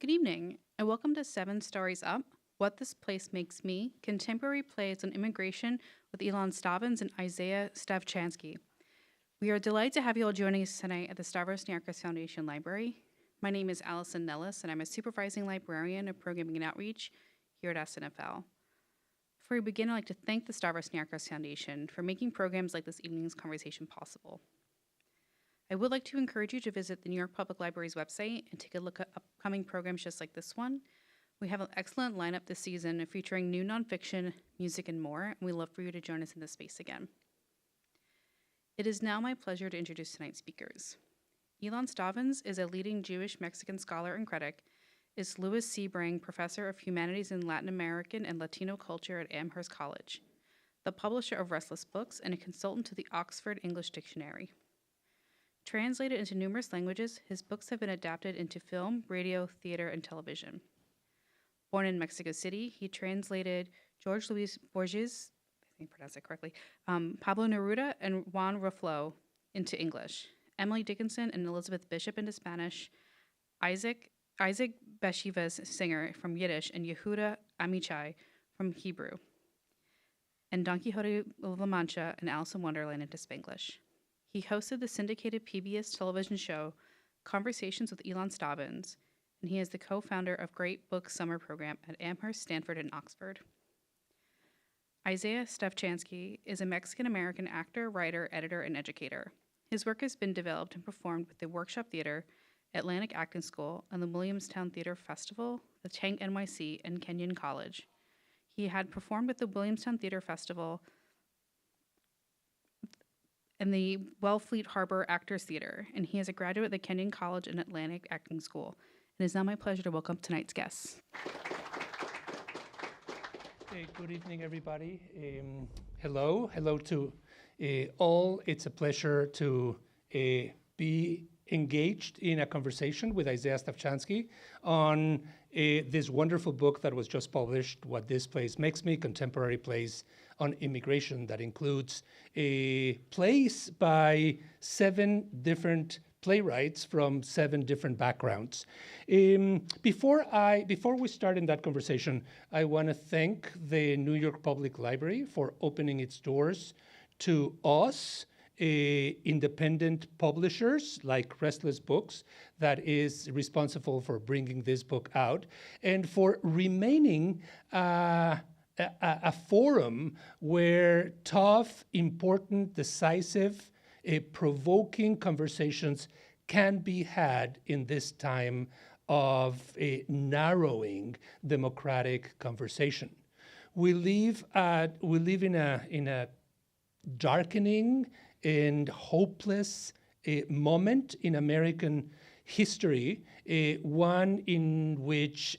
Good evening, and welcome to Seven Stories Up, What This Place Makes Me, contemporary plays on immigration with Ilan Stavans and Isaiah Stavchansky. We are delighted to have you all joining us tonight at the Stavros Niarchos Foundation Library. My name is Allison Nellis, and I'm a supervising librarian of programming and outreach here at SNFL. Before we begin, I'd like to thank the Stavros Niarchos Foundation for making programs like this evening's conversation possible. I would like to encourage you to visit the New York Public Library's website and take a look at upcoming programs just like this one. We have an excellent lineup this season featuring new nonfiction, music, and more, and we'd love for you to join us in this space again. It is now my pleasure to introduce tonight's speakers. Ilan Stavans is a leading Jewish-Mexican scholar and critic, is Louis C. Brang Professor of Humanities in Latin American and Latino Culture at Amherst College, the publisher of Restless Books, and a consultant to the Oxford English Dictionary. Translated into numerous languages, his books have been adapted into film, radio, theater, and television. Born in Mexico City, he translated George Luis Borges, I think I pronounced it correctly, Pablo Neruda, and Juan Rulfo into English, Emily Dickinson and Elizabeth Bishop into Spanish, Isaac Bashevis Singer from Yiddish, and Yehuda Amichai from Hebrew, and Don Quixote of La Mancha and Alice in Wonderland into Spanglish. He hosted the syndicated PBS television show Conversations with Ilan Stavans, and he is the co-founder of Great Book Summer Program at Amherst, Stanford, and Oxford. Isaiah Stavchansky is a Mexican-American actor, writer, editor, and educator. His work has been developed and performed with the Workshop Theater, Atlantic Acting School, and the Williamstown Theater Festival, the Tank NYC, and Kenyon College. He had performed with the Williamstown Theater Festival and the Wellfleet Harbor Actors Theater, and he is a graduate of the Kenyon College and Atlantic Acting School. It is now my pleasure to welcome tonight's guests. Hey, good evening, everybody. Hello to all. It's a pleasure to be engaged in a conversation with Isaiah Stavchansky on this wonderful book that was just published, What This Place Makes Me, Contemporary Plays on Immigration, that includes plays by 7 different playwrights from 7 different backgrounds. Before we start in that conversation, I want to thank the New York Public Library for opening its doors to us, independent publishers like Restless Books, that is responsible for bringing this book out, and for remaining a forum where tough, important, decisive, provoking conversations can be had in this time of a narrowing democratic conversation. We live in a darkening and hopeless moment in American history, one in which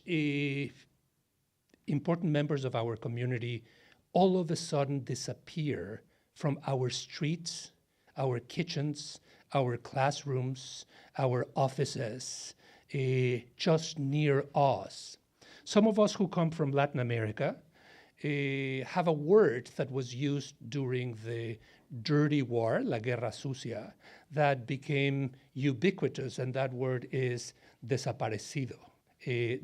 important members of our community all of a sudden disappear from our streets, our kitchens, our classrooms, our offices, just near us. Some of us who come from Latin America have a word that was used during the dirty war, La Guerra Sucia, that became ubiquitous, and that word is desaparecido,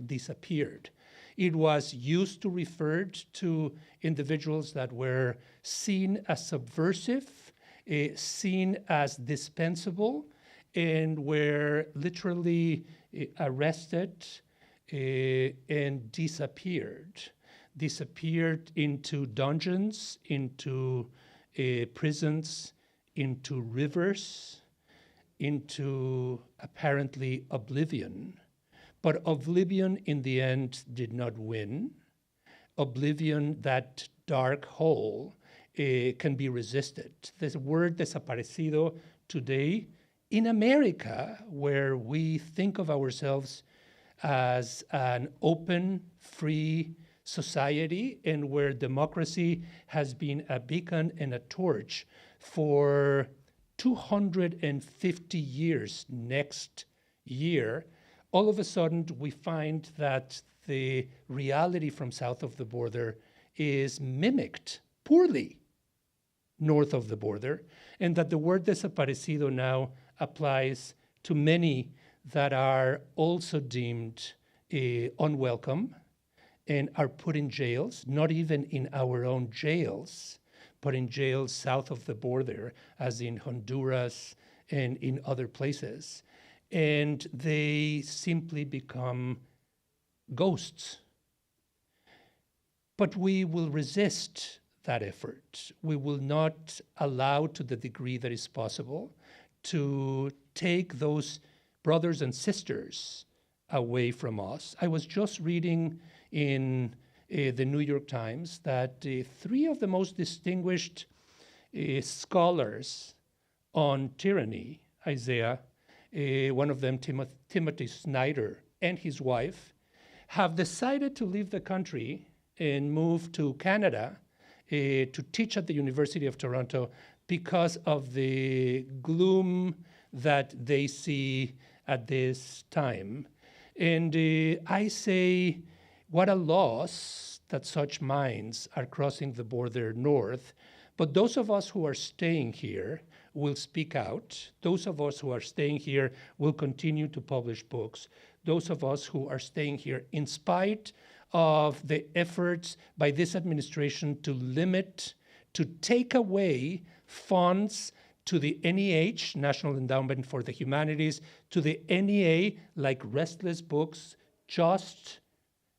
disappeared. It was used to refer to individuals that were seen as subversive, seen as dispensable, and were literally arrested and disappeared into dungeons, into prisons, into rivers, into apparently oblivion. But oblivion in the end did not win. Oblivion, that dark hole, can be resisted. The word desaparecido today in America, where we think of ourselves as an open, free society, and where democracy has been a beacon and a torch for 250 years next year, all of a sudden we find that the reality from south of the border is mimicked poorly north of the border, and that the word desaparecido now applies to many that are also deemed unwelcome and are put in jails, not even in our own jails, but in jails south of the border, as in Honduras and in other places. And they simply become ghosts. But we will resist that effort. We will not allow, to the degree that is possible, to take those brothers and sisters away from us. I was just reading in the New York Times that 3 of the most distinguished scholars on tyranny, Isaiah, one of them, Timothy Snyder, and his wife, have decided to leave the country and move to Canada to teach at the University of Toronto because of the gloom that they see at this time. And I say, what a loss that such minds are crossing the border north. But those of us who are staying here will speak out. Those of us who are staying here will continue to publish books. Those of us who are staying here, in spite of the efforts by this administration to limit, to take away funds to the NEH, National Endowment for the Humanities, to the NEA, like Restless Books, just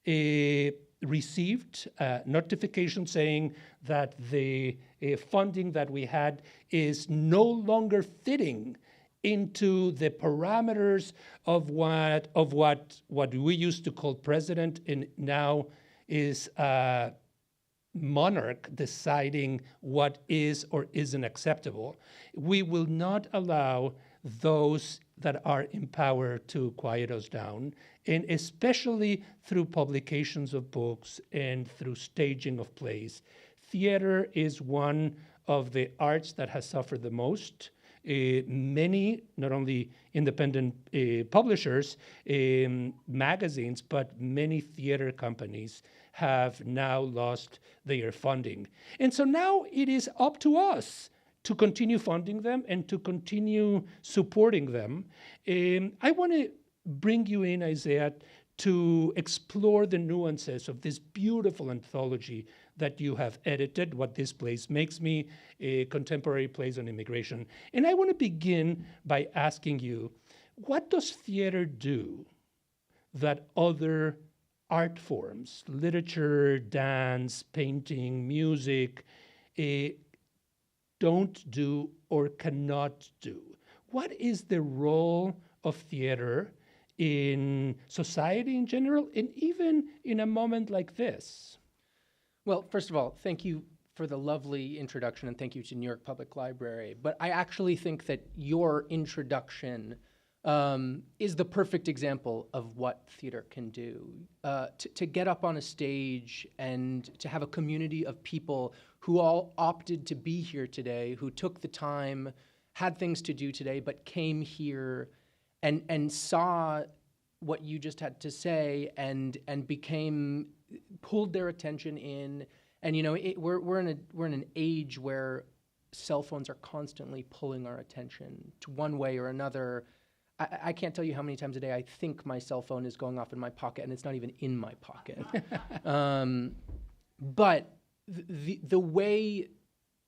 received a notification saying that the funding that we had is no longer fitting into the parameters of what we used to call president, and now is a monarch deciding what is or isn't acceptable. We will not allow those that are in power to quiet us down, and especially through publications of books and through staging of plays. Theater is one of the arts that has suffered the most. Many, not only independent publishers, magazines, but many theater companies have now lost their funding. And so now it is up to us to continue funding them and to continue supporting them. I want to bring you in, Isaiah, to explore the nuances of this beautiful anthology that you have edited, What This Place Makes Me, Contemporary Plays on Immigration. And I want to begin by asking you, what does theater do that other art forms, literature, dance, painting, music, don't do or cannot do? What is the role of theater in society in general, and even in a moment like this? Well, first of all, thank you for the lovely introduction, and thank you to New York Public Library. But I actually think that your introduction is the perfect example of what theater can do. To get up on a stage and to have a community of people who all opted to be here today, who took the time, had things to do today, but came here and saw what you just had to say and pulled their attention in. And you know, we're in an age where cell phones are constantly pulling our attention to one way or another. I can't tell you how many times a day I think my cell phone is going off in my pocket, and it's not even in my pocket. But the way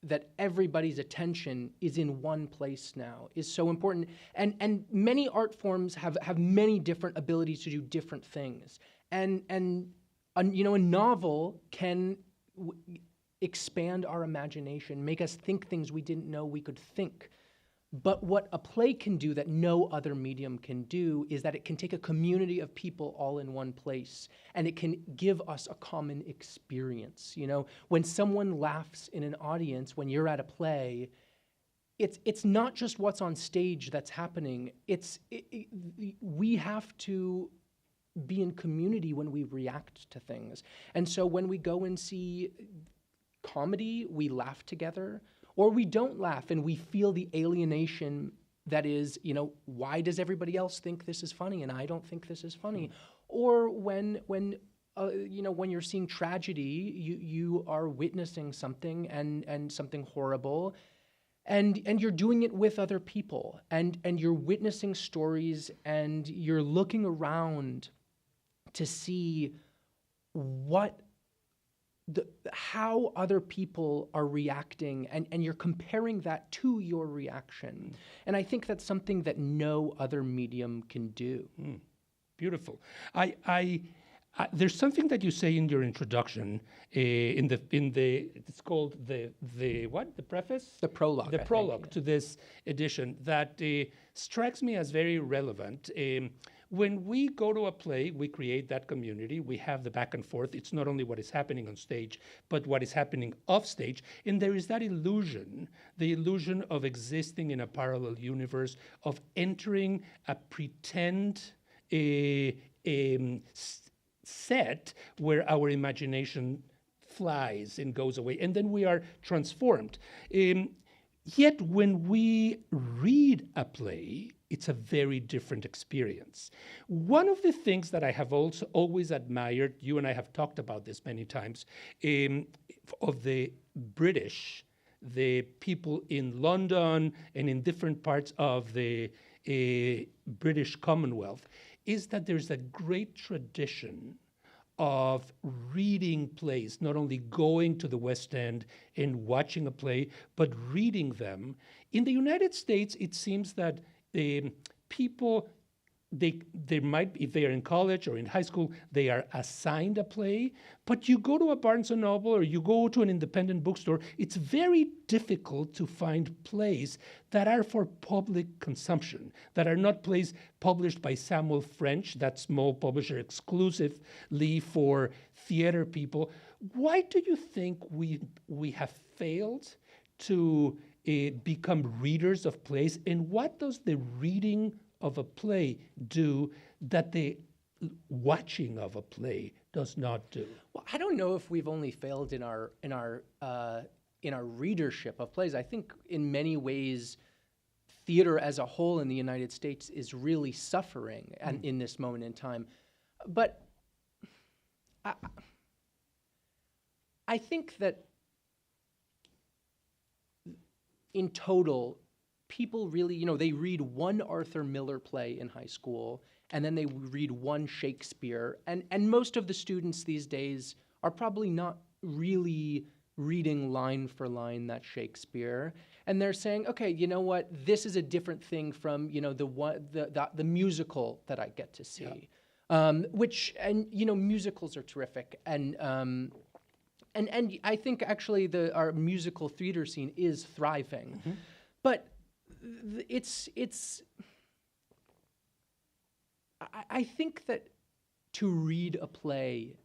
that everybody's attention is in one place now is so important. And many art forms have many different abilities to do different things. And you know, a novel can expand our imagination, make us think things we didn't know we could think. But what a play can do that no other medium can do is that it can take a community of people all in one place, and it can give us a common experience. You know, when someone laughs in an audience, when you're at a play, it's not just what's on stage that's happening. We have to be in community when we react to things. And so when we go and see comedy, we laugh together. Or we don't laugh and we feel the alienation that is, you know, why does everybody else think this is funny and I don't think this is funny? Or when you know, when you're seeing tragedy, you are witnessing something and something horrible, and you're doing it with other people, and you're witnessing stories, and you're looking around to see how other people are reacting, and you're comparing that to your reaction. And I think that's something that no other medium can do. Beautiful. There's something that you say in your introduction, it's called the preface? The prologue. The prologue to this edition that strikes me as very relevant. When we go to a play, we create that community. We have the back and forth. It's not only what is happening on stage, but what is happening off stage. And there is that illusion, the illusion of existing in a parallel universe, of entering a pretend set where our imagination flies and goes away, and then we are transformed. Yet when we read a play, it's a very different experience. One of the things that I have also always admired, you and I have talked about this many times, of the British, the people in London and in different parts of the British Commonwealth, is that there's a great tradition of reading plays, not only going to the West End and watching a play, but reading them. In the United States, it seems that people, they might, if they are in college or in high school, they are assigned a play, but you go to a Barnes & Noble or you go to an independent bookstore, it's very difficult to find plays that are for public consumption, that are not plays published by Samuel French, that small publisher exclusively for theater people. Why do you think we have failed to become readers of plays, and what does the reading of a play do that the watching of a play does not do? Well, I don't know if we've only failed in our readership of plays. I think in many ways, theater as a whole in the United States is really suffering in this moment in time. But I think that in total, people really, they read one Arthur Miller play in high school, and then they read one Shakespeare. And most of the students these days are probably not really reading line for line that Shakespeare. And they're saying, okay, you know what? This is a different thing from, the musical that I get to see. Yeah. Musicals are terrific. And I think actually our musical theater scene is thriving. Mm-hmm. But I think that to read a play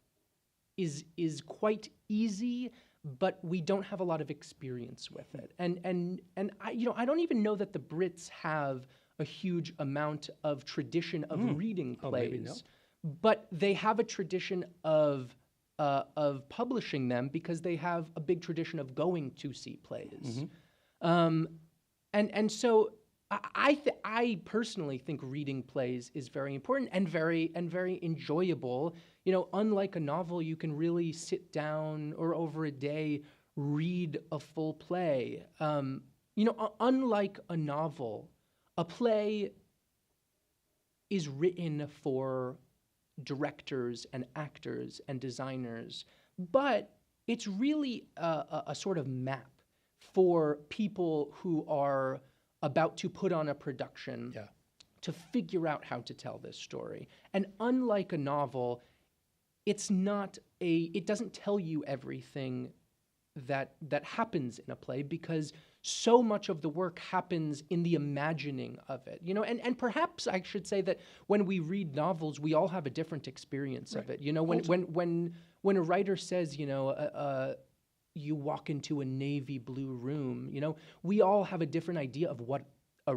is quite easy, but we don't have a lot of experience with it. And I don't even know that the Brits have a huge amount of tradition of reading plays. Maybe no. But they have a tradition of publishing them because they have a big tradition of going to see plays. Mm-hmm. And so I personally think reading plays is very important and very enjoyable. Unlike a novel, you can really sit down or over a day read a full play. Unlike a novel, a play is written for directors and actors and designers, but it's really a sort of map for people who are about to put on a production to figure out how to tell this story. And unlike a novel, it doesn't tell you everything that happens in a play, because so much of the work happens in the imagining of it. And perhaps I should say that when we read novels, we all have a different experience of it. When a writer says, you walk into a navy blue room, we all have a different idea of what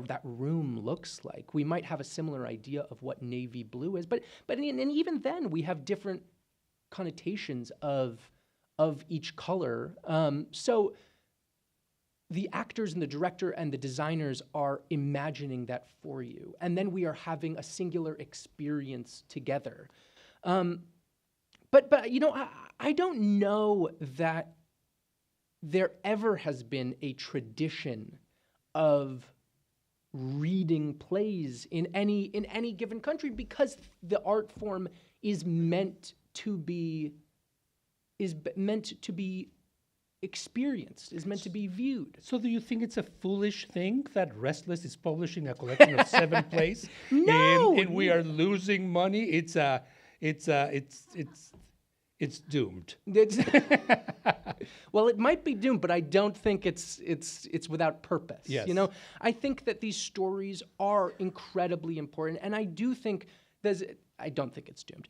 that room looks like. We might have a similar idea of what navy blue is, but even then we have different connotations of each color. So the actors and the director and the designers are imagining that for you, and then we are having a singular experience together. But I don't know that there ever has been a tradition of reading plays in any given country, because the art form is meant to be experienced, is meant to be viewed. So do you think it's a foolish thing that Restless is publishing a collection of 7 plays? No! And we are losing money. It's doomed. Well, it might be doomed, but I don't think it's without purpose. Yes. You know, I think that these stories are incredibly important, and I do think I don't think it's doomed.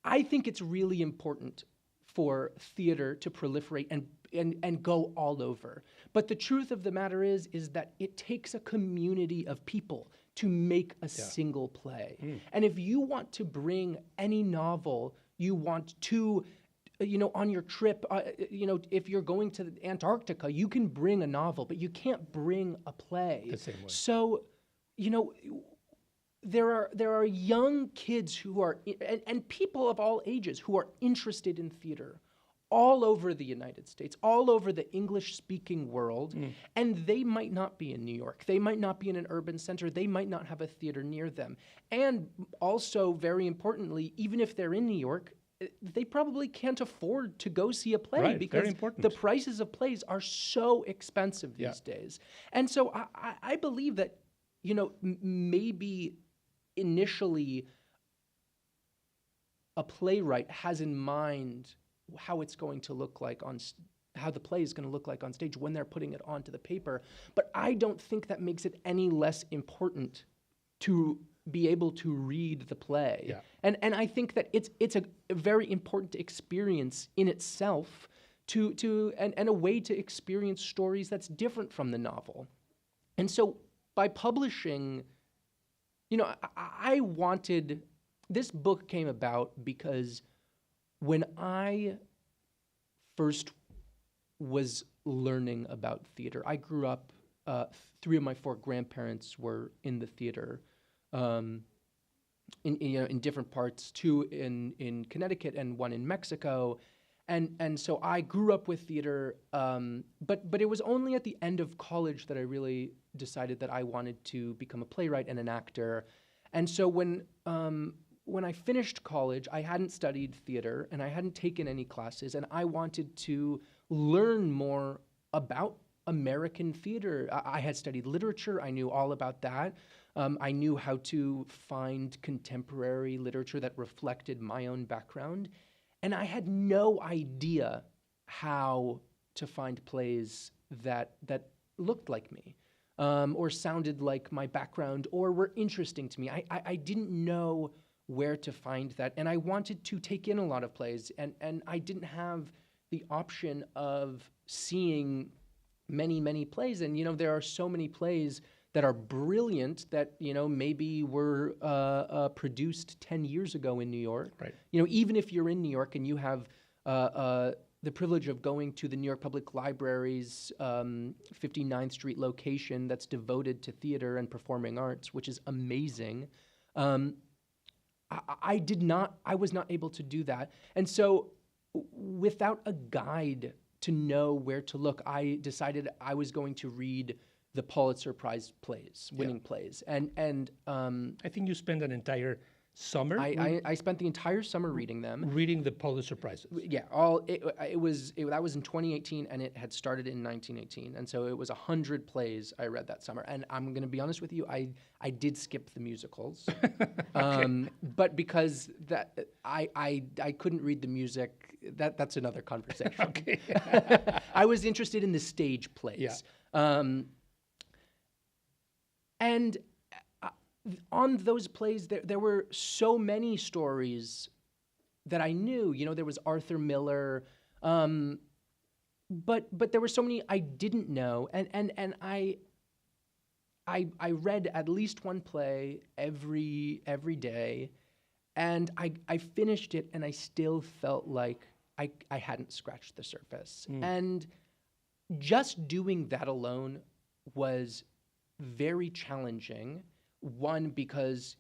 I think it's really important for theater to proliferate and go all over. But the truth of the matter is that it takes a community of people to make a single play. And if you want to bring any novel you want to, on your trip, if you're going to Antarctica, you can bring a novel, but you can't bring a play. The same way. So, there are young kids who are, and people of all ages who are interested in theater all over the United States, all over the English-speaking world, and they might not be in New York. They might not be in an urban center. They might not have a theater near them. And also, very importantly, even if they're in New York, they probably can't afford to go see a play Right, because very important. the prices of plays are so expensive these days. And so I believe that, maybe initially a playwright has in mind how it's going to look like how the play is going to look like on stage when they're putting it onto the paper. But I don't think that makes it any less important to be able to read the play. Yeah. And I think that it's a very important experience in itself and a way to experience stories that's different from the novel. And so by publishing, I wanted, this book came about because when I first was learning about theater, I grew up, 3 of my 4 grandparents were in the theater, in different parts, 2 in Connecticut and 1 in Mexico. And so I grew up with theater, but it was only at the end of college that I really decided that I wanted to become a playwright and an actor. And so when I finished college, I hadn't studied theater and I hadn't taken any classes, and I wanted to learn more about American theater. I had studied literature. I knew all about that. I knew how to find contemporary literature that reflected my own background. And I had no idea how to find plays that looked like me, or sounded like my background, or were interesting to me. I didn't know where to find that, and I wanted to take in a lot of plays, and I didn't have the option of seeing many plays. And there are so many plays that are brilliant that maybe were produced 10 years ago in New York. Right. Even if you're in New York and you have the privilege of going to the New York Public Library's 59th Street location that's devoted to theater and performing arts, which is amazing. I was not able to do that. And so without a guide to know where to look, I decided I was going to read the Pulitzer Prize plays, winning plays. And I think you spent an entire summer I spent the entire summer reading them. reading the Pulitzer Prizes. Yeah, that was in 2018, and it had started in 1918, and so it was 100 plays I read that summer. And I'm going to be honest with you, I did skip the musicals, but because that I couldn't read the music. That's another conversation. Okay. I was interested in the stage plays, and on those plays, there were so many stories that I knew. There was Arthur Miller, but there were so many I didn't know, and I read at least one play every day, and I finished it, and I still felt like I hadn't scratched the surface. And just doing that alone was very challenging. 1, because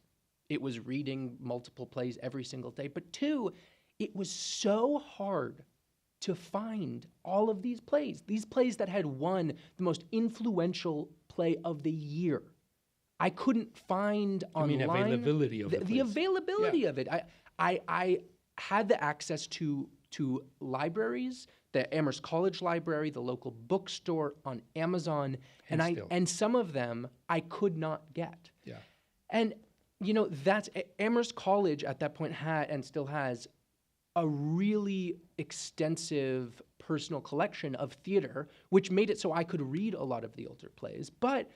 it was reading multiple plays every single day, but 2, it was so hard to find all of these plays that had won the most influential play of the year. I couldn't find I mean, online availability of the the place. availability of it. I had the access to libraries, the Amherst College Library, the local bookstore, on Amazon, and some of them I could not get. Yeah. And that's Amherst College at that point had and still has a really extensive personal collection of theater, which made it so I could read a lot of the older plays. But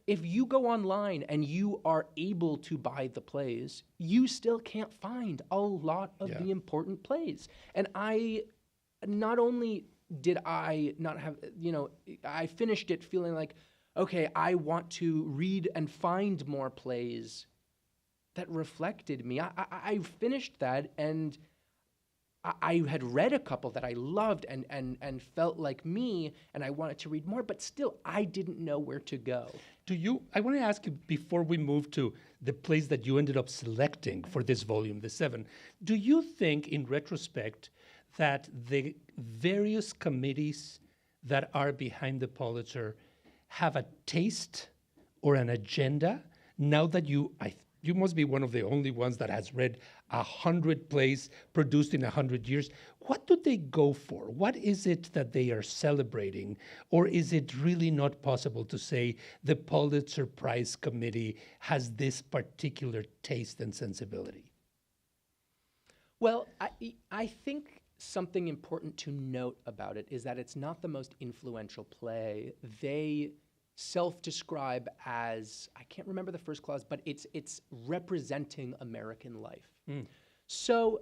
if you go online and you are able to buy the plays, you still can't find a lot of the important plays. And not only did I not have, I finished it feeling like, okay, I want to read and find more plays that reflected me. I finished that, and I had read a couple that I loved and felt like me, and I wanted to read more, but still, I didn't know where to go. I want to ask you, before we move to the plays that you ended up selecting for this volume, the 7, do you think, in retrospect, that the various committees that are behind the Pulitzer have a taste or an agenda? Now that you must be one of the only ones that has read 100 plays produced in 100 years. What do they go for? What is it that they are celebrating? Or is it really not possible to say the Pulitzer Prize Committee has this particular taste and sensibility? Well, I think something important to note about it is that it's not the most influential play. They self-describe as, I can't remember the first clause, but it's representing American life. So,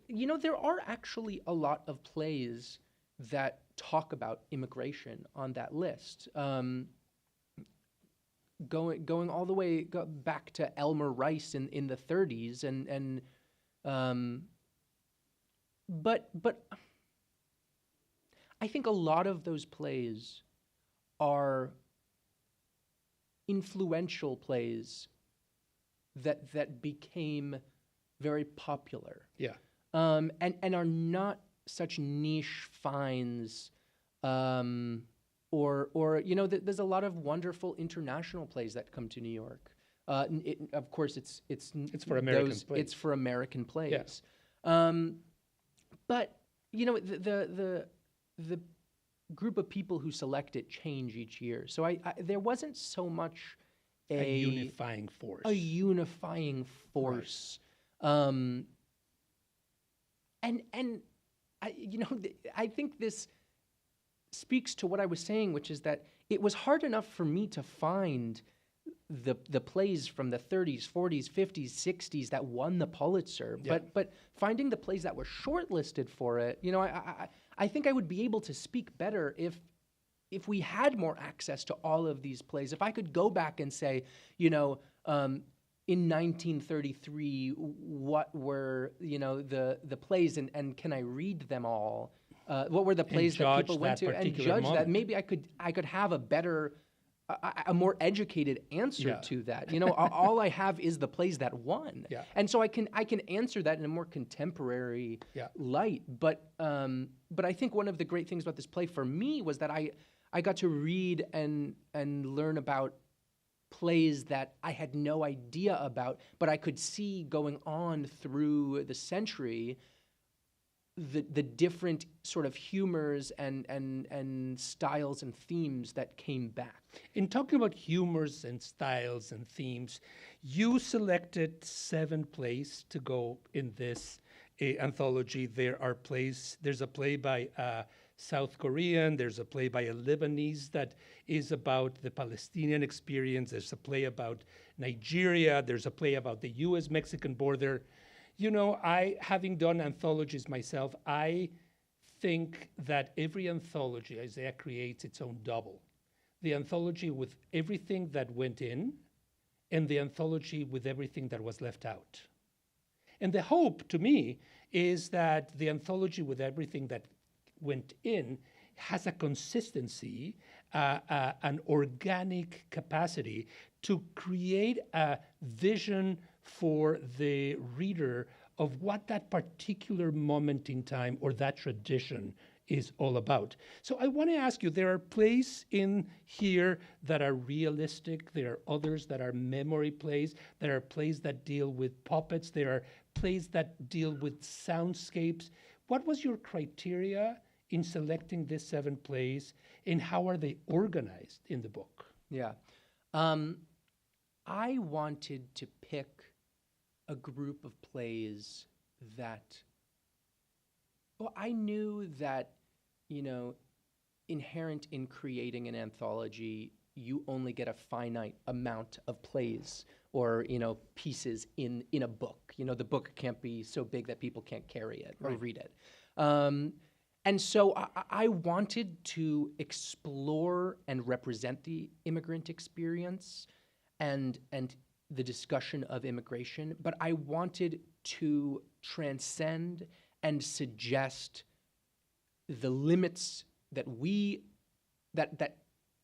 there are actually a lot of plays that talk about immigration on that list. Going all the way back to Elmer Rice in the 30s, but I think a lot of those plays are influential plays that became very popular. Yeah. And are not such niche finds, or there's a lot of wonderful international plays that come to New York. Of course, it's for American plays. It's for American plays. Yes. But the group of people who select it change each year. So there wasn't so much a unifying force. A unifying force. Right. And I think this speaks to what I was saying, which is that it was hard enough for me to find the plays from the 30s, 40s, 50s, 60s that won the Pulitzer, but finding the plays that were shortlisted for it, I think I would be able to speak better if we had more access to all of these plays. If I could go back and say, in 1933, what were the plays, and can I read them all? What were the plays that people went to, and judge moment. That? Maybe I could have a better, a more educated answer to that. All I have is the plays that won, and so I can answer that in a more contemporary light. But I think one of the great things about this play for me was that I got to read and learn about plays that I had no idea about, but I could see going on through the century the different sort of humors and styles and themes that came back. In talking about humors and styles and themes, you selected 7 plays to go in this anthology. There's a play by South Korean, there's a play by a Lebanese that is about the Palestinian experience, there's a play about Nigeria, there's a play about the US-Mexican border. Having done anthologies myself, I think that every anthology, Isaiah creates its own double. The anthology with everything that went in, and the anthology with everything that was left out. And the hope, to me, is that the anthology with everything that went in has a consistency, an organic capacity to create a vision for the reader of what that particular moment in time or that tradition is all about. So I want to ask you, there are plays in here that are realistic, there are others that are memory plays, there are plays that deal with puppets, there are plays that deal with soundscapes. What was your criteria in selecting these 7 plays, and how are they organized in the book? Yeah. I wanted to pick a group of plays that, well, I knew that, inherent in creating an anthology, you only get a finite amount of plays or, pieces in a book. The book can't be so big that people can't carry it or read it. And so I wanted to explore and represent the immigrant experience and the discussion of immigration, but I wanted to transcend and suggest the limits that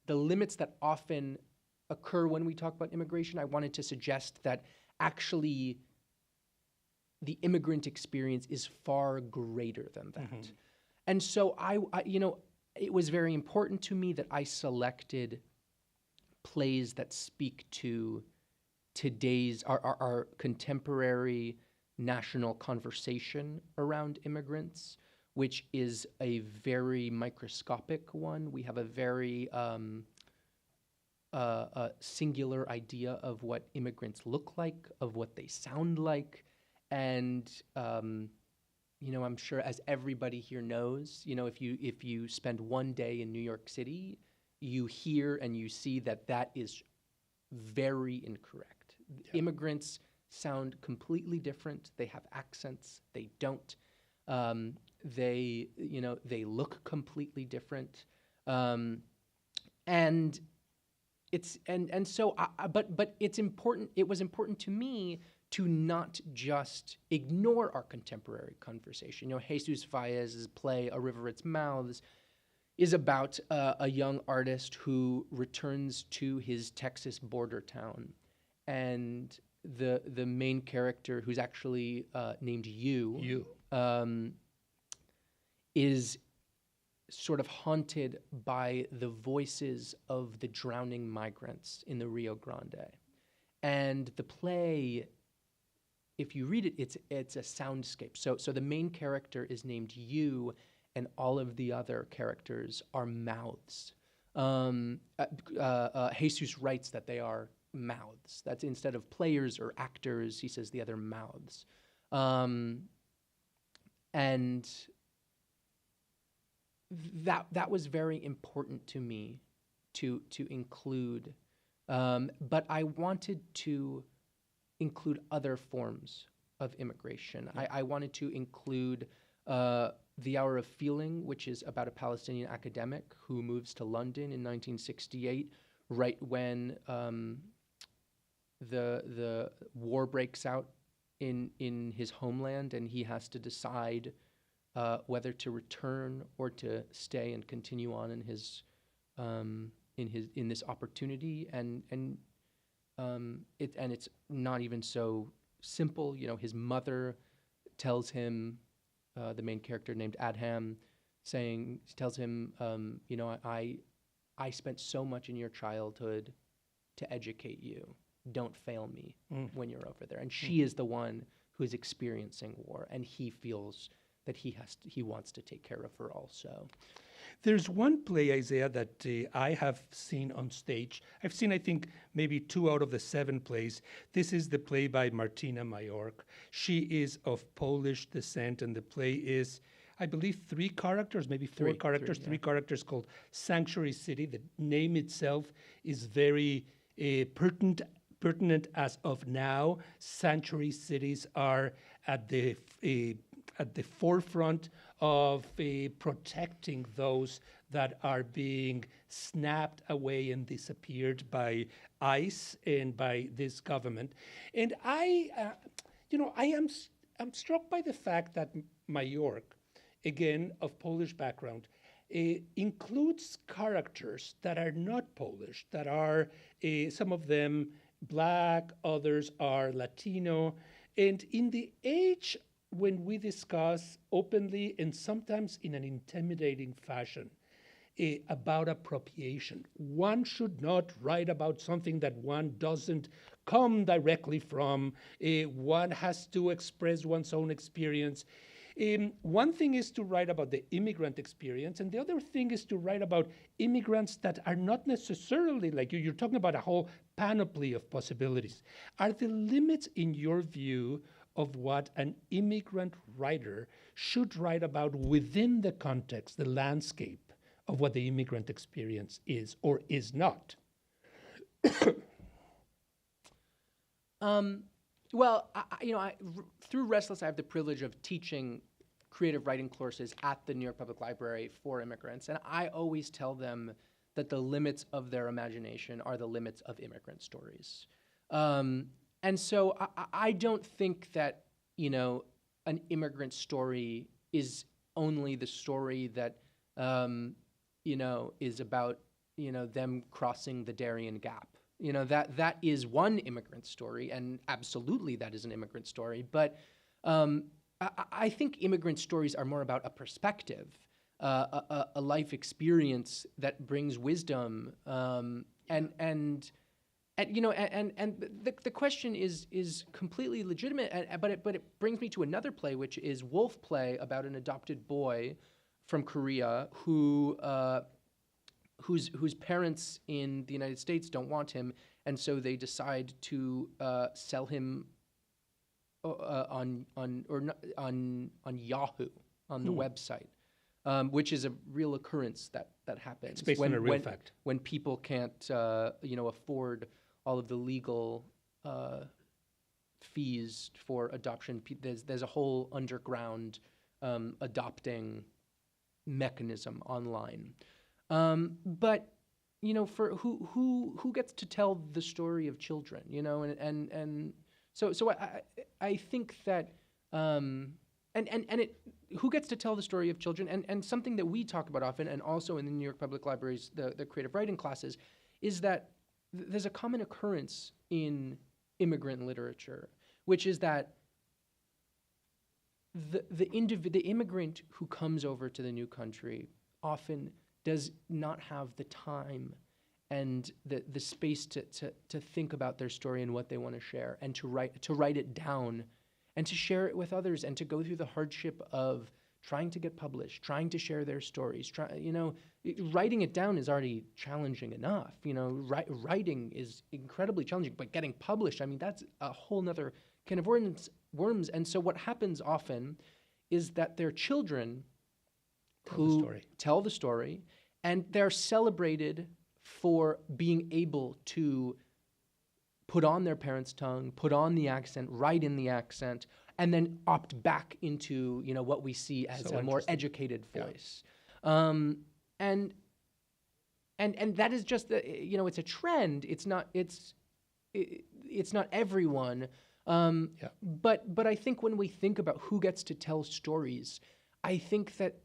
the limits that often occur when we talk about immigration. I wanted to suggest that actually the immigrant experience is far greater than that. Mm-hmm. And so I it was very important to me that I selected plays that speak to today's, our contemporary national conversation around immigrants, which is a very microscopic one. We have a very singular idea of what immigrants look like, of what they sound like, and I'm sure, as everybody here knows, if you spend one day in New York City, you hear and you see that is very incorrect. Yeah. Immigrants sound completely different. They have accents. They don't. They look completely different. And it's so it's important. It was important to me to not just ignore our contemporary conversation. Jesús Valles' play A River Its Mouths is about a young artist who returns to his Texas border town, and the main character, who's actually named You, is sort of haunted by the voices of the drowning migrants in the Rio Grande. And the play, if you read it, it's a soundscape. So the main character is named You, and all of the other characters are mouths. Jesus writes that they are mouths. That's instead of players or actors, he says the other mouths. And that was very important to me to include. But I wanted to include other forms of immigration. Yeah. I wanted to include The Hour of Feeling, which is about a Palestinian academic who moves to London in 1968, right when the war breaks out in his homeland, and he has to decide whether to return or to stay and continue on in this opportunity, and it's not even so simple. His mother tells him, the main character named Adham, tells him, I spent so much in your childhood to educate you. Don't fail me when you're over there. And she is the one who is experiencing war, and he feels that he wants to take care of her also. There's one play, Isaiah, that I have seen on stage. I've seen, I think, maybe 2 out of the 7 plays. This is the play by Martyna Majok. She is of Polish descent, and the play is, I believe, 3 characters, maybe 4 characters, 3 characters, called Sanctuary City. The name itself is very pertinent as of now. Sanctuary cities are at the forefront of protecting those that are being snapped away and disappeared by ICE and by this government. And I'm struck by the fact that Majok, again of Polish background, includes characters that are not Polish, that are some of them Black, others are Latino, and in the age when we discuss openly and sometimes in an intimidating fashion about appropriation. One should not write about something that one doesn't come directly from. One has to express one's own experience. One thing is to write about the immigrant experience, and the other thing is to write about immigrants that are not necessarily like you. You're talking about a whole panoply of possibilities. Are the limits, in your view, of what an immigrant writer should write about within the context, the landscape of what the immigrant experience is or is not? Well, through Restless, I have the privilege of teaching creative writing courses at the New York Public Library for immigrants, and I always tell them that the limits of their imagination are the limits of immigrant stories. And so I don't think that, an immigrant story is only the story that, is about, them crossing the Darien Gap. That is one immigrant story, and absolutely that is an immigrant story. But I think immigrant stories are more about a perspective, a life experience that brings wisdom, and the question is completely legitimate. But it brings me to another play, which is Wolf Play, about an adopted boy from Korea whose parents in the United States don't want him, and so they decide to sell him on Yahoo, on the website, which is a real occurrence that happens. It's based on a real fact. When people can't afford all of the legal fees for adoption, there's a whole underground adopting mechanism online. But for who gets to tell the story of children, so I think that who gets to tell the story of children, and something that we talk about often, and also in the New York Public Library's the creative writing classes, is that there's a common occurrence in immigrant literature, which is that the immigrant who comes over to the new country often does not have the time and the space to think about their story and what they want to share, and to write it down and to share it with others, and to go through the hardship of trying to get published, trying to share their stories. Writing it down is already challenging enough. Writing is incredibly challenging, but getting published, that's a whole nother can of worms. And so what happens often is that their children who tell the story, and they're celebrated for being able to put on their parents' tongue, put on the accent, write in the accent, and then opt back into what we see as a more educated voice. Yeah. And that is just it's a trend. It's not everyone. But I think when we think about who gets to tell stories, I think that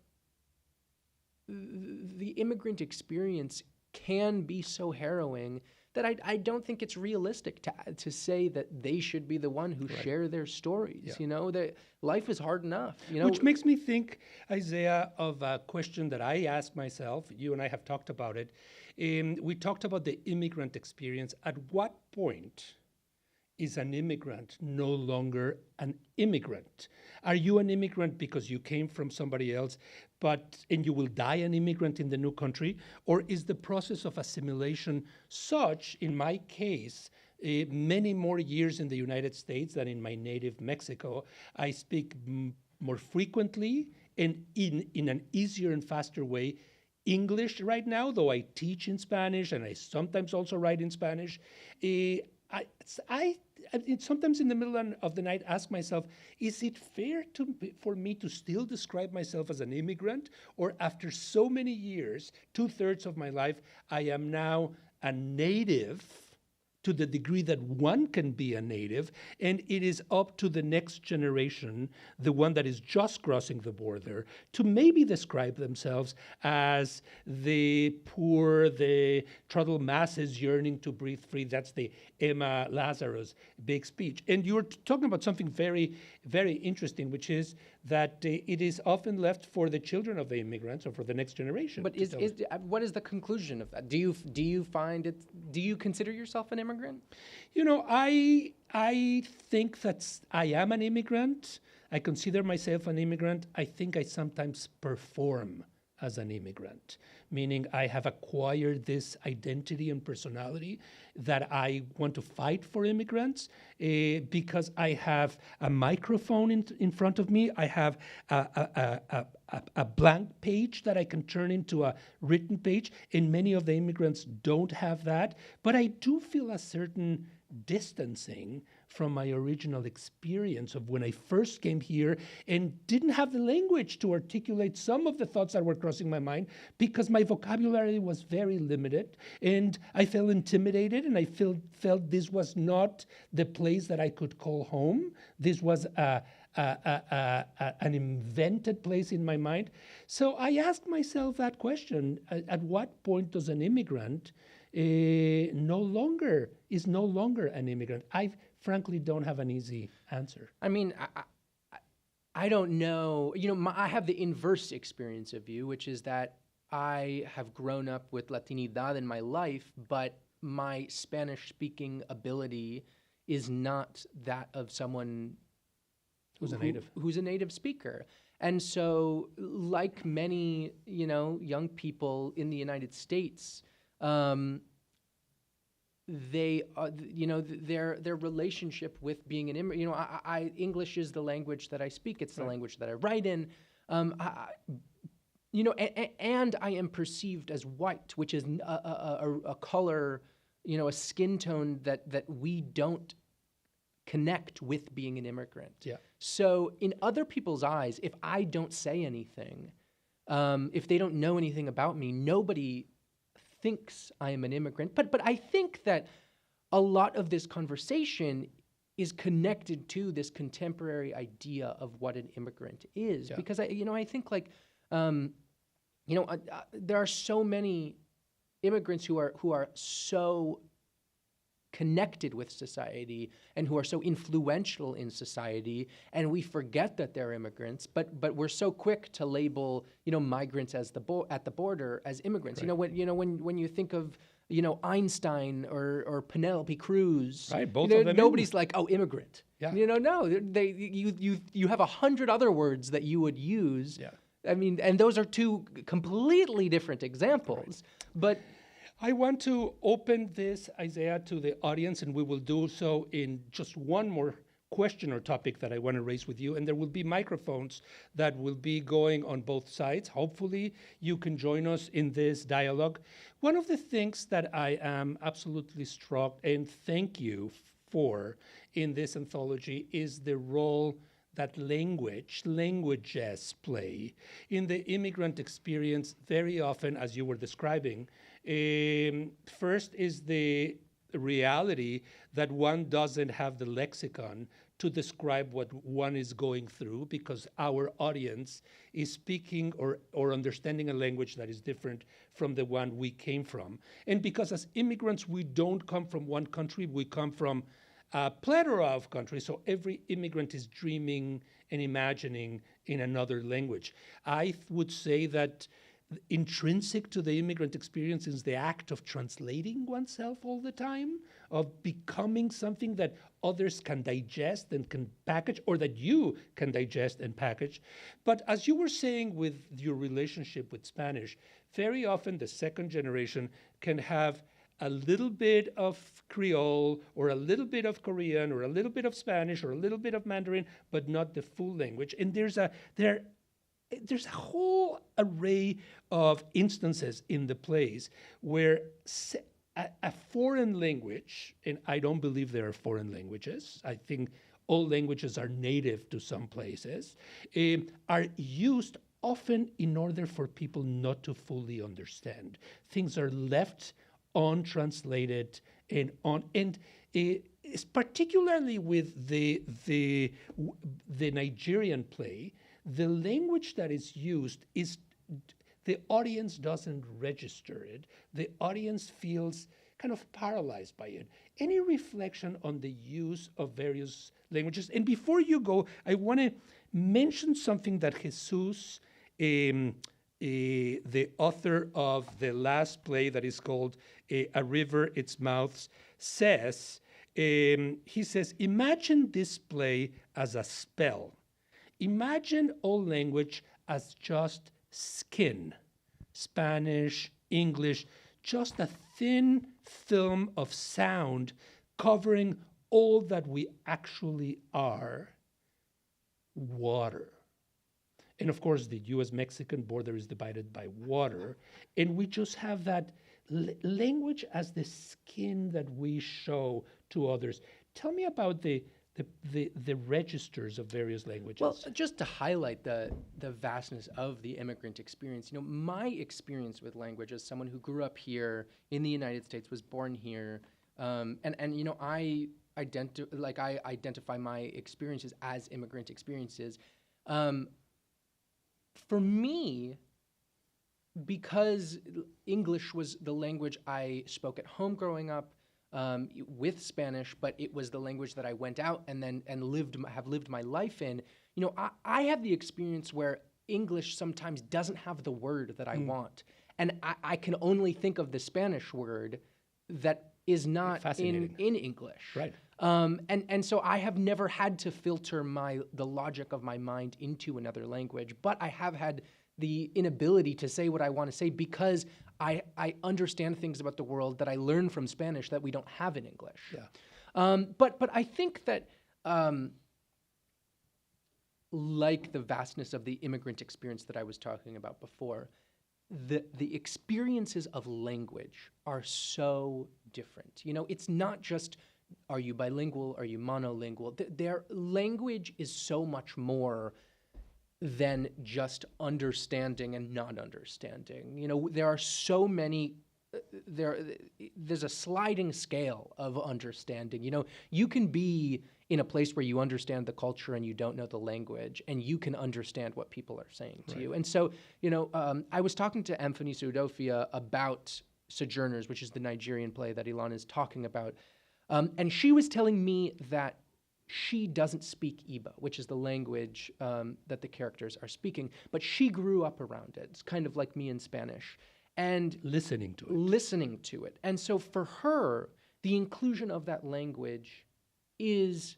the immigrant experience can be so harrowing that I don't think it's realistic to say that they should be the one who share their stories. Yeah. That life is hard enough. Which makes me think, Isaiah, of a question that I ask myself. You and I have talked about it. We talked about the immigrant experience. At what point is an immigrant no longer an immigrant? Are you an immigrant because you came from somebody else, and you will die an immigrant in the new country? Or is the process of assimilation such, in my case, many more years in the United States than in my native Mexico? I speak more frequently and in an easier and faster way English right now, though I teach in Spanish and I sometimes also write in Spanish. I sometimes in the middle of the night ask myself, is it fair for me to still describe myself as an immigrant? Or after so many years, 2/3 of my life, I am now a native to the degree that one can be a native, and it is up to the next generation, the one that is just crossing the border, to maybe describe themselves as the poor, the troubled masses yearning to breathe free. That's the Emma Lazarus big speech. And you're talking about something very, very interesting, which is that it is often left for the children of the immigrants or for the next generation. But what is the conclusion of that? Do you find it? Do you consider yourself an immigrant? You know, I think that I am an immigrant. I consider myself an immigrant. I think I sometimes perform as an immigrant, meaning I have acquired this identity and personality that I want to fight for immigrants because I have a microphone in front of me. I have a blank page that I can turn into a written page, and many of the immigrants don't have that. But I do feel a certain distancing from my original experience of when I first came here and didn't have the language to articulate some of the thoughts that were crossing my mind because my vocabulary was very limited, and I felt intimidated, and I felt this was not the place that I could call home. This was an invented place in my mind. So I asked myself that question: at what point does an immigrant no longer an immigrant? I frankly don't have an easy answer. I mean, I don't know. You know, I have the inverse experience of you, which is that I have grown up with Latinidad in my life, but my Spanish-speaking ability is not that of someone who's a native speaker. And so, like many, young people in the United States, they, their relationship with being an immigrant. English is the language that I speak. It's the language that I write in. And I am perceived as white, which is a color, a skin tone that we don't connect with being an immigrant. Yeah. So in other people's eyes, if I don't say anything, if they don't know anything about me, nobody thinks I am an immigrant. But I think that a lot of this conversation is connected to this contemporary idea of what an immigrant is. Yeah. Because I think there are so many immigrants who are so connected with society and who are so influential in society, and we forget that they're immigrants, but we're so quick to label migrants as at the border as immigrants. Right. When you think of Einstein or Penelope Cruz, right? Both of them. Nobody's like, oh, immigrant. Yeah. No, you have 100 other words that you would use. Yeah. I mean, and those are two completely different examples, but. I want to open this, Isaiah, to the audience, and we will do so in just one more question or topic that I want to raise with you. And there will be microphones that will be going on both sides. Hopefully, you can join us in this dialogue. One of the things that I am absolutely struck, and thank you for in this anthology, is the role that languages play in the immigrant experience very often, as you were describing. First is the reality that one doesn't have the lexicon to describe what one is going through because our audience is speaking or understanding a language that is different from the one we came from. And because as immigrants, we don't come from one country, we come from a plethora of countries, so every immigrant is dreaming and imagining in another language. I would say that intrinsic to the immigrant experience is the act of translating oneself all the time, of becoming something that others can digest and can package, or that you can digest and package. But as you were saying with your relationship with Spanish, very often the second generation can have a little bit of Creole or a little bit of Korean or a little bit of Spanish or a little bit of Mandarin, but not the full language. And there's a whole array of instances in the plays where a foreign language, and I don't believe there are foreign languages, I think all languages are native to some places, are used often in order for people not to fully understand. Things are left untranslated and on. And it's particularly with the Nigerian play, the language that is used is the audience doesn't register it. The audience feels kind of paralyzed by it. Any reflection on the use of various languages? And before you go, I want to mention something that Jesús, the author of the last play that is called A River, Its Mouths, says. He says, imagine this play as a spell. Imagine all language as just skin, Spanish, English, just a thin film of sound covering all that we actually are, water. And of course, the US-Mexican border is divided by water, and we just have that language as the skin that we show to others. Tell me about the registers of various languages. Well, just to highlight the vastness of the immigrant experience, my experience with language as someone who grew up here in the United States, was born here, I identify my experiences as immigrant experiences. For me, because English was the language I spoke at home growing up, with Spanish, but it was the language that I went out and have lived my life in. I have the experience where English sometimes doesn't have the word that I want, and I can only think of the Spanish word that is not in English. Right. And so I have never had to filter the logic of my mind into another language, but I have had the inability to say what I want to say because I understand things about the world that I learned from Spanish that we don't have in English. Yeah. But I think that like the vastness of the immigrant experience that I was talking about before, the experiences of language are so different. It's not just, are you bilingual, are you monolingual? Their language is so much more than just understanding and not understanding. There are so many, there's a sliding scale of understanding. You can be in a place where you understand the culture and you don't know the language, and you can understand what people are saying to you. And so, I was talking to Mfoniso Udofia about Sojourners, which is the Nigerian play that Ilan is talking about. And she was telling me that she doesn't speak Igbo, which is the language that the characters are speaking, but she grew up around it. It's kind of like me in Spanish. And listening to it. And so for her, the inclusion of that language is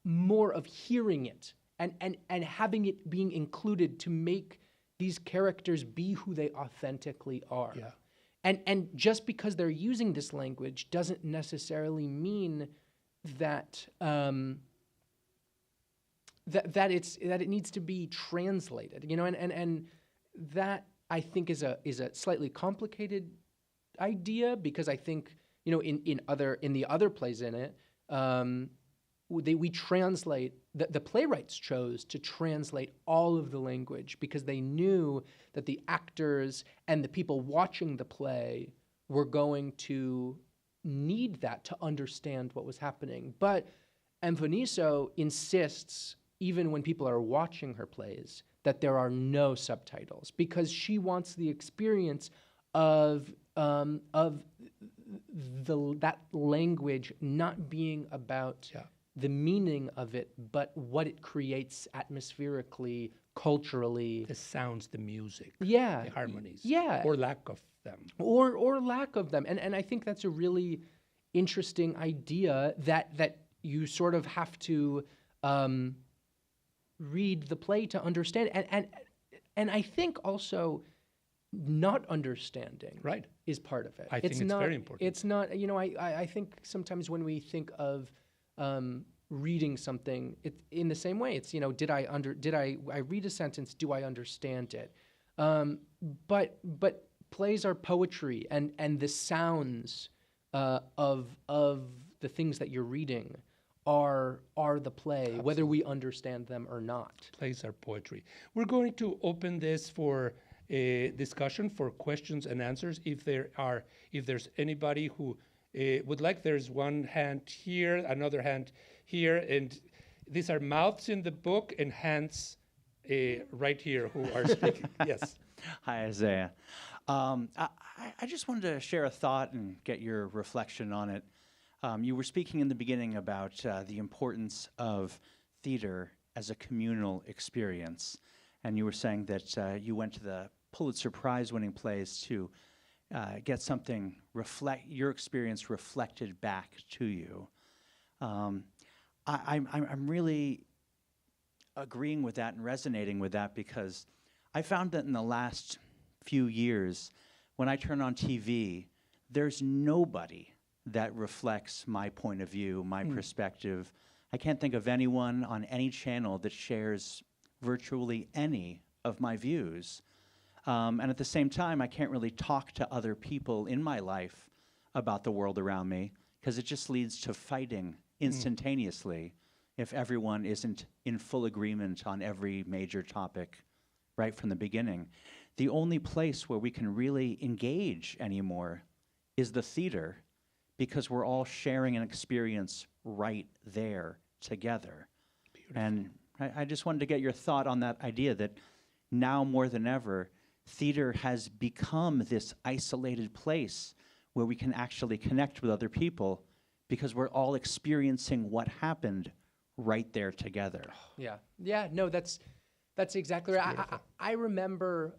more of hearing it and having it being included to make these characters be who they authentically are. Yeah. And just because they're using this language doesn't necessarily mean that that it needs to be translated, and that I think is a slightly complicated idea, because I think in the other plays in it, we translate, the playwrights chose to translate all of the language because they knew that the actors and the people watching the play were going to need that to understand what was happening. But Mfoniso insists, even when people are watching her plays, that there are no subtitles, because she wants the experience of that language not being about the meaning of it, but what it creates atmospherically, culturally. The sounds, the music, the harmonies, or lack of them. Or lack of them. And I think that's a really interesting idea that you sort of have to read the play to understand. And I think also not understanding is part of it. I think it's very important. It's not, I think sometimes when we think of reading something, in the same way, it's, I read a sentence, do I understand it? But plays are poetry, and the sounds of the things that you're reading are the play. Absolutely. Whether we understand them or not. Plays are poetry. We're going to open this for a discussion, for questions and answers. If there's anybody who would like, there's one hand here, another hand here, and these are mouths in the book and hands right here who are speaking. Yes. Hi, Isaiah. I just wanted to share a thought and get your reflection on it. You were speaking in the beginning about the importance of theater as a communal experience, and you were saying that you went to the Pulitzer Prize-winning plays to get something your experience reflected back to you. I'm really agreeing with that and resonating with that, because I found that in the last few years, when I turn on TV, there's nobody that reflects my point of view, my perspective. I can't think of anyone on any channel that shares virtually any of my views. And at the same time, I can't really talk to other people in my life about the world around me, because it just leads to fighting instantaneously if everyone isn't in full agreement on every major topic right from the beginning. The only place where we can really engage anymore is the theater, because we're all sharing an experience right there together. Beautiful. And I just wanted to get your thought on that idea that now more than ever, theater has become this isolated place where we can actually connect with other people, because we're all experiencing what happened right there together. Yeah. No, that's exactly right. I remember,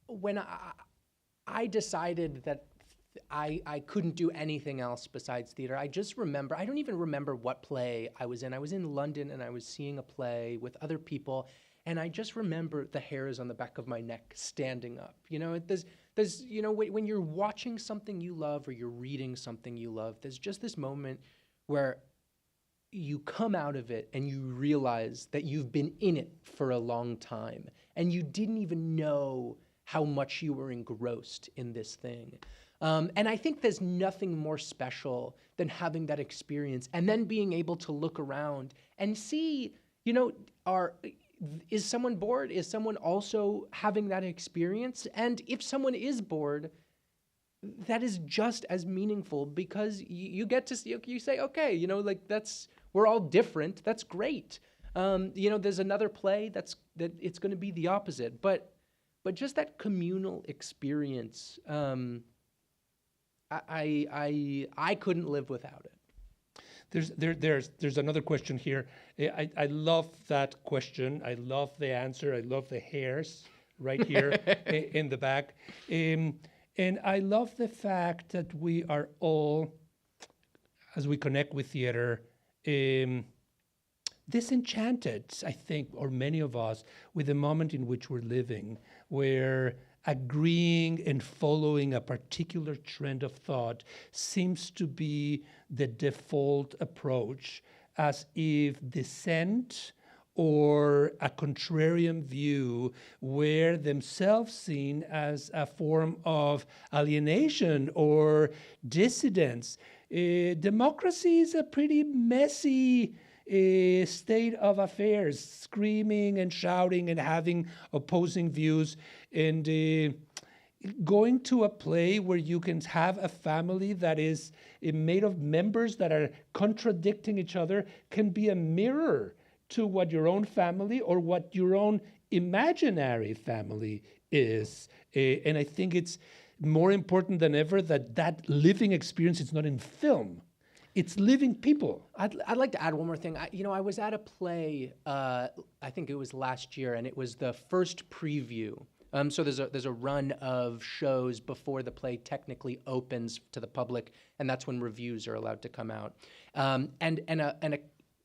when I decided that I couldn't do anything else besides theater, I just remember, I don't even remember what play I was in. I was in London and I was seeing a play with other people, and I just remember the hairs on the back of my neck standing up. There's when you're watching something you love or you're reading something you love, there's just this moment where you come out of it and you realize that you've been in it for a long time and you didn't even know how much you were engrossed in this thing. And I think there's nothing more special than having that experience and then being able to look around and see, is someone bored? Is someone also having that experience? And if someone is bored, that is just as meaningful, because you get to see, you say, okay, we're all different. That's great. There's another play that it's going to be the opposite. But just that communal experience, I couldn't live without it. There's another question here. I love that question. I love the answer. I love the hairs right here in the back. And I love the fact that we are all, as we connect with theater, disenchanted, I think, or many of us, with the moment in which we're living, where agreeing and following a particular trend of thought seems to be the default approach, as if dissent or a contrarian view were themselves seen as a form of alienation or dissidence. Democracy is a pretty messy state of affairs, screaming and shouting and having opposing views, and going to a play where you can have a family that is made of members that are contradicting each other can be a mirror to what your own family or what your own imaginary family is. And I think it's more important than ever that living experience is not in film. It's living people. I'd like to add one more thing. I was at a play, I think it was last year, and it was the first preview. So there's a run of shows before the play technically opens to the public, and that's when reviews are allowed to come out.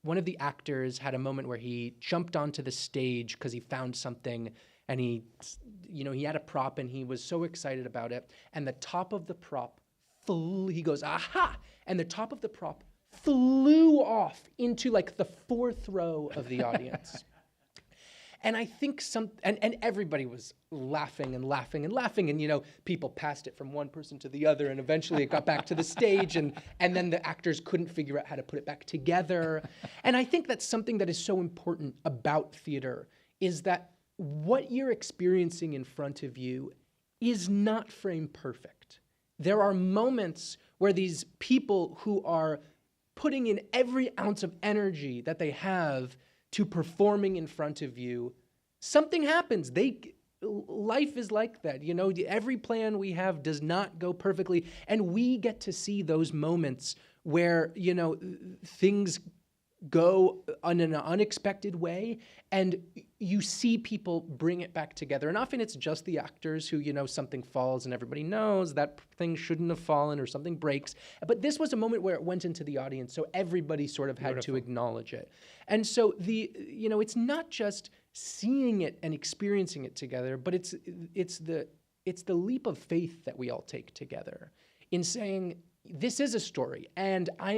One of the actors had a moment where he jumped onto the stage because he found something, and he had a prop, and he was so excited about it. And the top of the prop he goes, aha! And the top of the prop flew off into the fourth row of the audience. And I think and everybody was laughing and laughing and laughing, and people passed it from one person to the other, and eventually it got back to the stage, and then the actors couldn't figure out how to put it back together. And I think that's something that is so important about theater, is that what you're experiencing in front of you is not frame perfect. there are moments where these people who are putting in every ounce of energy that they have to performing in front of you, something happens. Life is like that. You know, every plan we have does not go perfectly. And we get to see those moments where, you know, things go in an unexpected way, and you see people bring it back together. And often it's just the actors who, you know, something falls and everybody knows that thing shouldn't have fallen or something breaks. But this was a moment where it went into the audience, so everybody sort of had to acknowledge it. And so you know, it's not just seeing it and experiencing it together, but it's the leap of faith that we all take together in saying, this is a story, and I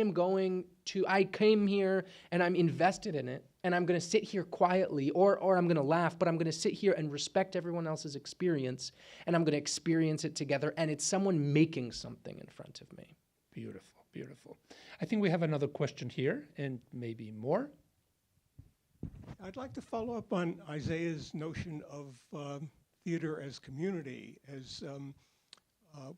came here and I'm invested in it, and I'm going to sit here quietly, or I'm going to laugh, but I'm going to sit here and respect everyone else's experience, and I'm going to experience it together, and it's someone making something in front of me. Beautiful, beautiful. I think we have another question here, and maybe more. I'd like to follow up on Isaiah's notion of theater as community, as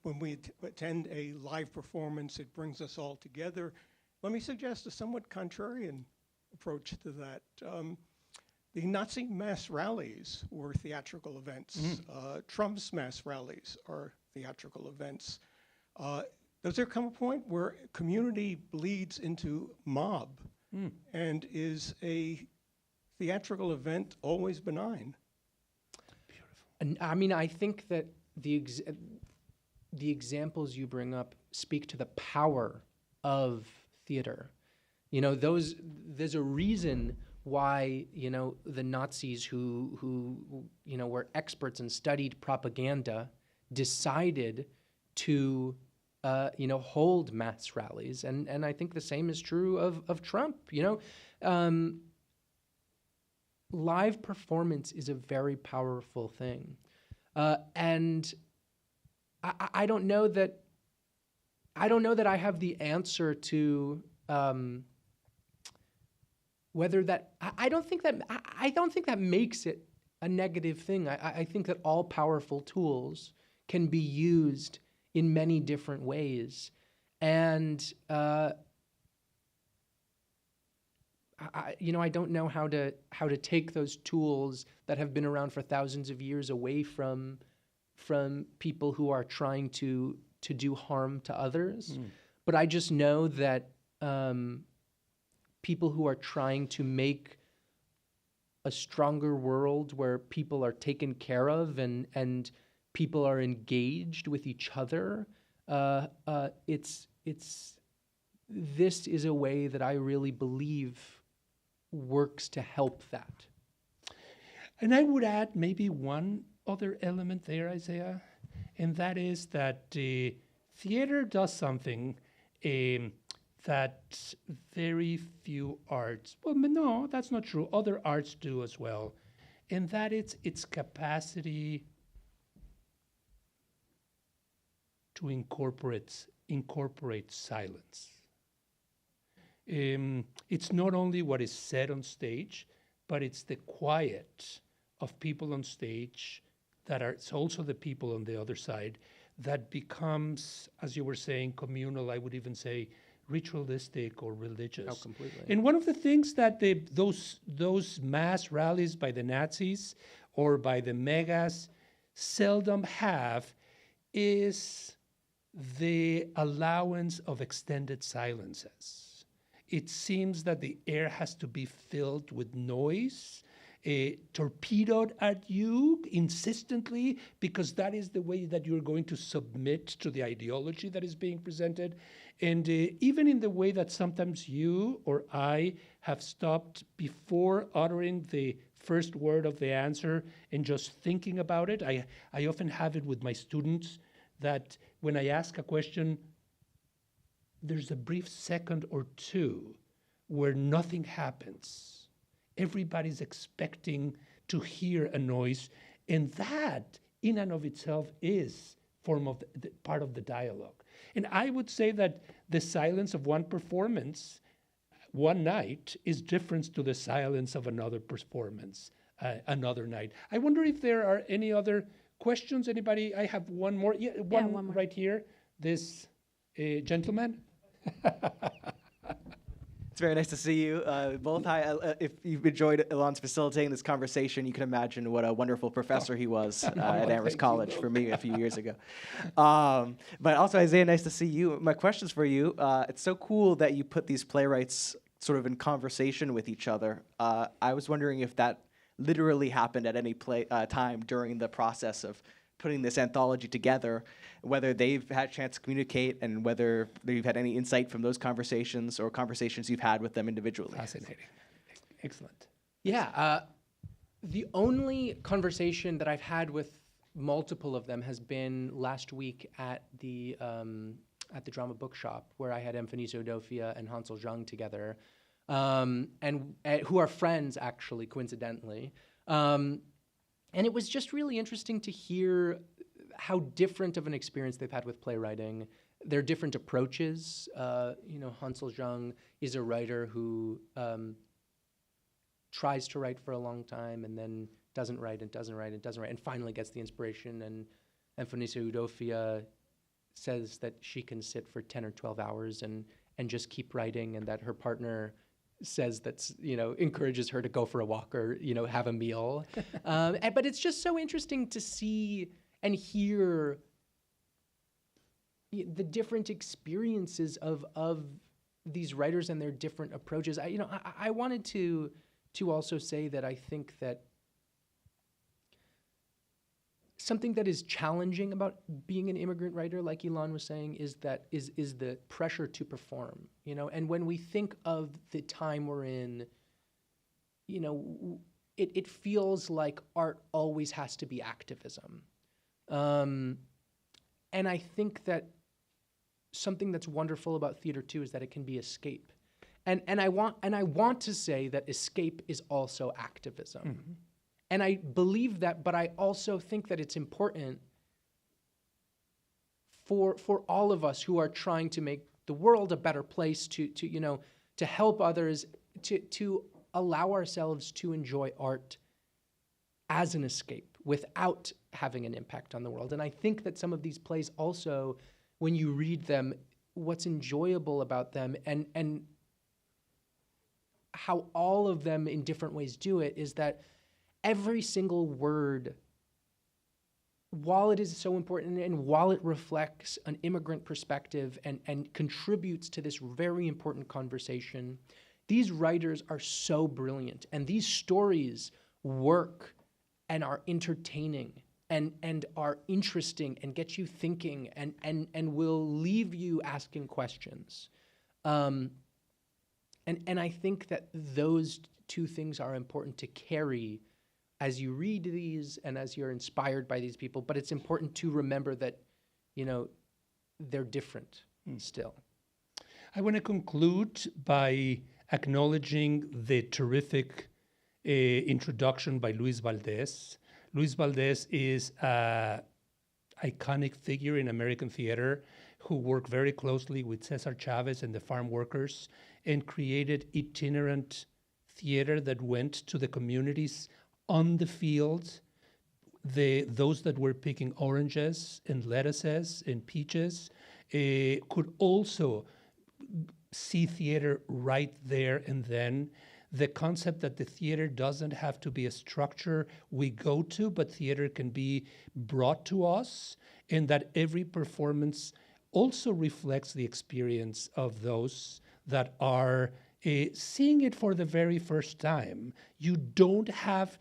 when we attend a live performance, it brings us all together. Let me suggest a somewhat contrarian approach to that. The Nazi mass rallies were theatrical events. Trump's mass rallies are theatrical events. Does there come a point where community bleeds into mob? And is a theatrical event always benign? Beautiful. And I mean, I think that the examples you bring up speak to the power of theater. You know, there's a reason why, you know, the Nazis who you know, were experts and studied propaganda decided to you know, hold mass rallies, and I think the same is true of Trump. You know, live performance is a very powerful thing, and I don't know that I have the answer to whether that. I don't think that makes it a negative thing. I think that all powerful tools can be used in many different ways, and you know, I don't know how to take those tools that have been around for thousands of years away from people who are trying to do harm to others. But I just know that people who are trying to make a stronger world where people are taken care of and people are engaged with each other, this is a way that I really believe works to help that. And I would add maybe one other element there, Isaiah, and that is that theater does something that very few arts, well, no, that's not true, other arts do as well, and that it's its capacity to incorporate silence. It's not only what is said on stage, but it's the quiet of people on stage that are, it's also the people on the other side that becomes, as you were saying, communal, I would even say ritualistic or religious. Oh, completely. And one of the things that those mass rallies by the Nazis or by the megas seldom have is the allowance of extended silences. It seems that the air has to be filled with noise, torpedoed at you insistently, because that is the way that you're going to submit to the ideology that is being presented. And even in the way that sometimes you or I have stopped before uttering the first word of the answer and just thinking about it. I often have it with my students that when I ask a question, there's a brief second or two where nothing happens. Everybody's expecting to hear a noise, and that in and of itself is part of the dialogue. And I would say that the silence of one performance one night is different to the silence of another performance another night. I wonder if there are any other questions. Anybody? I have one more. Yeah, one more right here. this gentleman. It's very nice to see you both. Hi, if you've enjoyed Ilan's facilitating this conversation, you can imagine what a wonderful professor he was at Amherst College for me a few years ago. But also, Isaiah, nice to see you. My question's for you. It's so cool that you put these playwrights sort of in conversation with each other. I was wondering if that literally happened at any time during the process of putting this anthology together, whether they've had a chance to communicate and whether you've had any insight from those conversations or conversations you've had with them individually. Fascinating. Excellent. Yeah, the only conversation that I've had with multiple of them has been last week at the drama bookshop, where I had Mfoniso, Udofia, and Hansol Jung together, and who are friends, actually, coincidentally. And it was just really interesting to hear how different of an experience they've had with playwriting, their different approaches. Hansol Jung is a writer who tries to write for a long time and then doesn't write and finally gets the inspiration. And Mfoniso Udofia says that she can sit for 10 or 12 hours and just keep writing, and that her partner says that's, encourages her to go for a walk or, have a meal. But it's just so interesting to see and hear the different experiences of these writers and their different approaches. I wanted to also say that I think that something that is challenging about being an immigrant writer, like Ilan was saying, is the pressure to perform. And when we think of the time we're in, it feels like art always has to be activism. And I think that something that's wonderful about theater too is that it can be escape. And I want to say that escape is also activism. Mm-hmm. And I believe that, but I also think that it's important for all of us who are trying to make the world a better place, to help others, to allow ourselves to enjoy art as an escape without having an impact on the world. And I think that some of these plays also, when you read them, what's enjoyable about them and how all of them in different ways do it is that every single word, while it is so important and while it reflects an immigrant perspective and contributes to this very important conversation, these writers are so brilliant, and these stories work and are entertaining and are interesting and get you thinking and will leave you asking questions. And I think that those two things are important to carry as you read these and as you're inspired by these people, but it's important to remember that, they're different still. I want to conclude by acknowledging the terrific introduction by Luis Valdes. Luis Valdes is an iconic figure in American theater who worked very closely with Cesar Chavez and the farm workers and created itinerant theater that went to the communities on the field, those that were picking oranges and lettuces and peaches could also see theater right there and then. The concept that the theater doesn't have to be a structure we go to, but theater can be brought to us, and that every performance also reflects the experience of those that are seeing it for the very first time. You don't have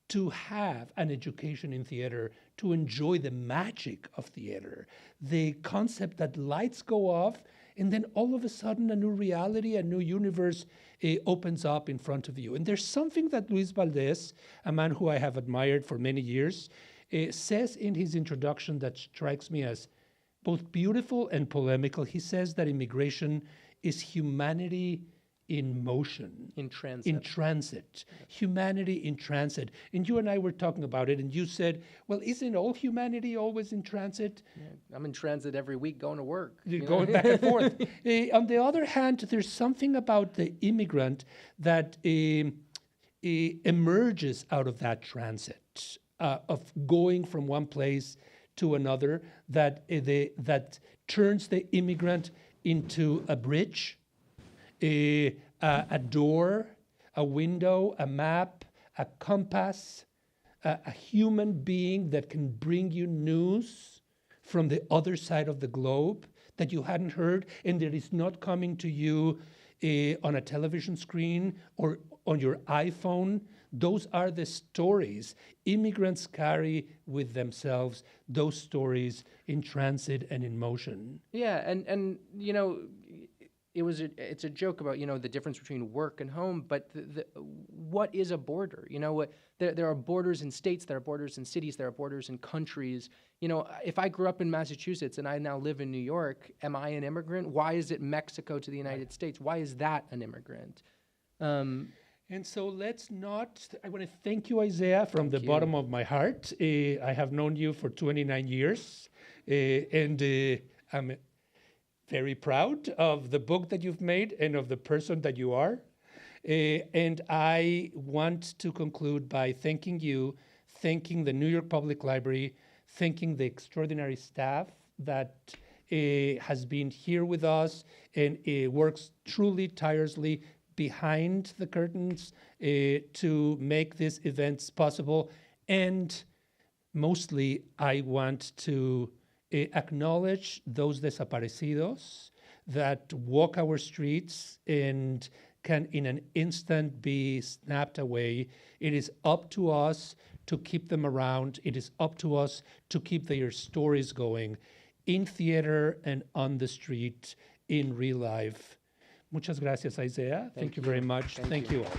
to have an education in theater to enjoy the magic of theater. The concept that lights go off and then all of a sudden a new reality, a new universe opens up in front of you. And there's something that Luis Valdes, a man who I have admired for many years, says in his introduction that strikes me as both beautiful and polemical. He says that immigration is humanity in motion. In transit. In transit. Yeah. Humanity in transit. And you and I were talking about it, and you said, well, isn't all humanity always in transit? Yeah, I'm in transit every week going to work. You're going back and forth. On the other hand, there's something about the immigrant that emerges out of that transit, of going from one place to another, that turns the immigrant into a bridge, a door, a window, a map, a compass, a human being that can bring you news from the other side of the globe that you hadn't heard and that is not coming to you on a television screen or on your iPhone. Those are the stories. Immigrants carry with themselves those stories in transit and in motion. Yeah, and you know, it's a joke about, you know, the difference between work and home, but what is a border? You know, there are borders in states, there are borders in cities, there are borders in countries. You know, if I grew up in Massachusetts and I now live in New York, am I an immigrant? Why is it Mexico to the United States? Why is that an immigrant? And so I want to thank you, Isaiah, from the bottom of my heart. I have known you for 29 years, and I'm very proud of the book that you've made and of the person that you are. And I want to conclude by thanking you, thanking the New York Public Library, thanking the extraordinary staff that has been here with us and works truly tirelessly behind the curtains to make these events possible. And mostly, I want to acknowledge those desaparecidos that walk our streets and can in an instant be snapped away. It is up to us to keep them around. It is up to us to keep their stories going in theater and on the street in real life. Muchas gracias, Isaiah. Thank you very much. Thank you all.